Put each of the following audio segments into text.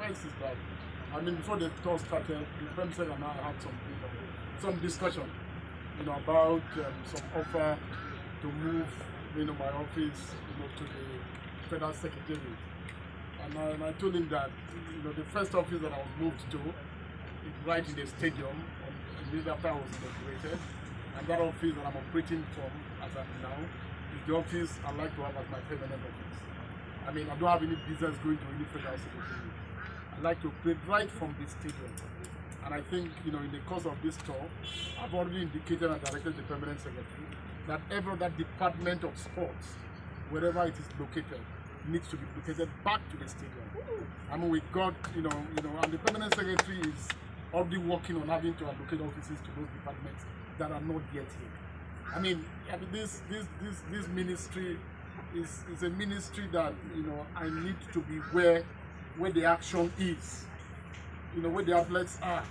surprised is that, I mean, before the tour started, the Prem and I had some discussion, about some offer to move, my office, to the Federal Secretariat. And I told him that, the first office that I was moved to is right in the stadium, immediately after I was inaugurated. And that office that I'm operating from as of now is the office I like to have as my permanent office. I mean, I don't have any business going to any Federal Secretariat. I like to operate right from the stadium. And I think, in the course of this tour, I've already indicated and directed the permanent secretary that every other department of sports, wherever it is located, needs to be located back to the stadium. I mean, we got, and the permanent secretary is already working on having to allocate offices to those departments that are not yet here. I mean this ministry is a ministry that, I need to be where the action is, where the athletes are,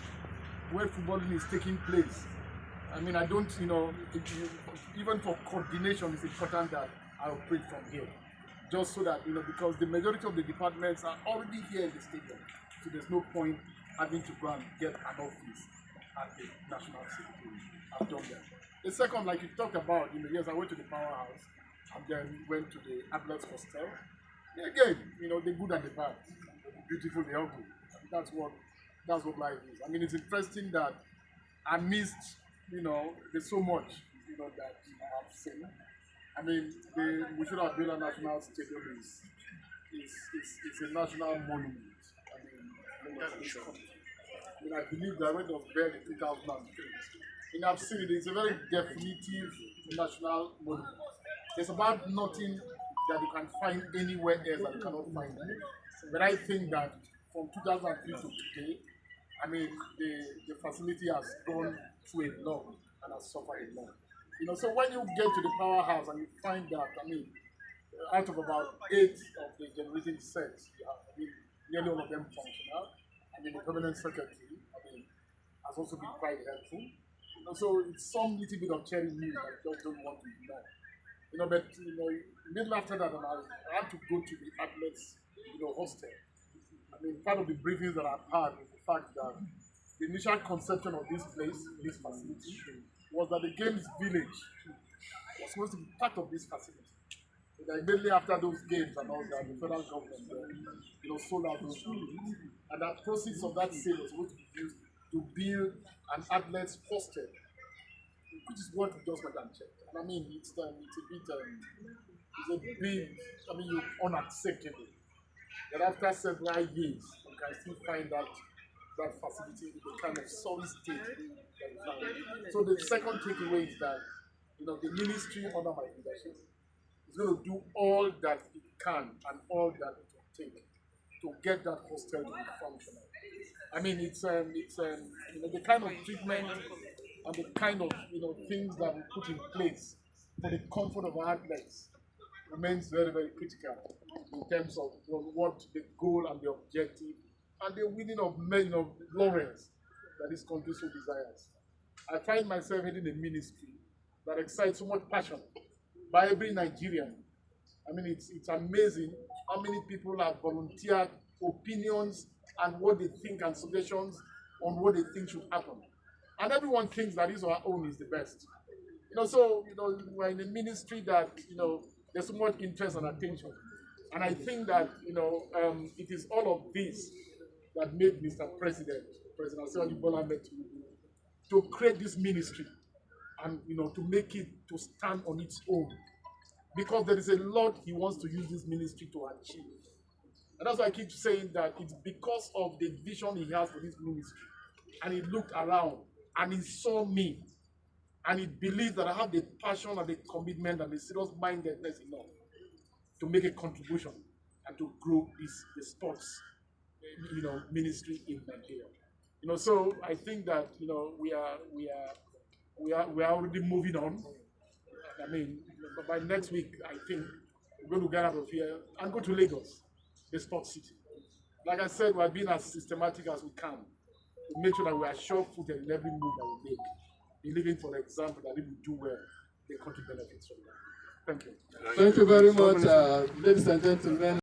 where footballing is taking place. I mean, I don't, even for coordination, it's important that I operate from here. Just so that, because the majority of the departments are already here in the stadium. So there's no point having to go and get an office at the National Secretariat. I've done that. The second, like you talked about, yes, I went to the powerhouse and then went to the athletes hostel. Again, the good and the bad, beautiful, the ugly. That's what life is. I mean, it's interesting that I missed, there's so much, that I've seen. I mean, we should have built a national stadium is a national monument. I believe that when it was built in 2003, I've seen it, it's a very definitive national monument. It's about nothing that you can find anywhere else that you cannot find it. But I think that from 2003 to today, I mean, the facility has gone through a lot and has suffered a lot. So when you get to the powerhouse and you find that, I mean, out of about 8 of the generating sets, nearly all of them functional. I mean, the permanent secretary, has also been quite helpful. So it's some little bit of cherry news that I just don't want to ignore. But immediately after that, I had to go to the athletes, hostel. I mean, part of the briefings that I've had is the fact that the initial conception of this place, this facility, was that the games village was supposed to be part of this facility. But immediately after those games and all that, the federal government, sold out those buildings. And that proceeds of that sale was supposed to be used to build an athletes hostel, which is what we just went and checked. And I mean, it's a bit, unacceptable that after several years, you can still find that facility in the kind of sorry state that we found. So the second takeaway is that, the ministry under my leadership is going to do all that it can and all that it will take to get that hostel to be functional. I mean, it's the kind of treatment and the kind of things that we put in place for the comfort of our athletes remains very, very critical in terms of what the goal and the objective and the winning of many of laurels that this country so desires. I find myself heading a ministry that excites so much passion by every Nigerian. I mean, it's amazing how many people have volunteered opinions and what they think and suggestions on what they think should happen. And everyone thinks that his or her own is the best. We're in a ministry that, there's so much interest and attention. And I think that, it is all of this that made Mr. President Bola Ahmed Tinubu to create this ministry and, to make it to stand on its own. Because there is a lot he wants to use this ministry to achieve. And that's why I keep saying that it's because of the vision he has for this ministry. And he looked around and he saw me. And he believed that I have the passion and the commitment and the serious mindedness enough to make a contribution and to grow the sports ministry in Nigeria. So I think that we are already moving on. I mean, by next week, I think we're going to get out of here and go to Lagos, the sports city. Like I said, we're being as systematic as we can to make sure that we are sure-footed in every move that we make, believing, for example, that if we do well, the country benefits from that. Thank you. Thank you very much, ladies and gentlemen.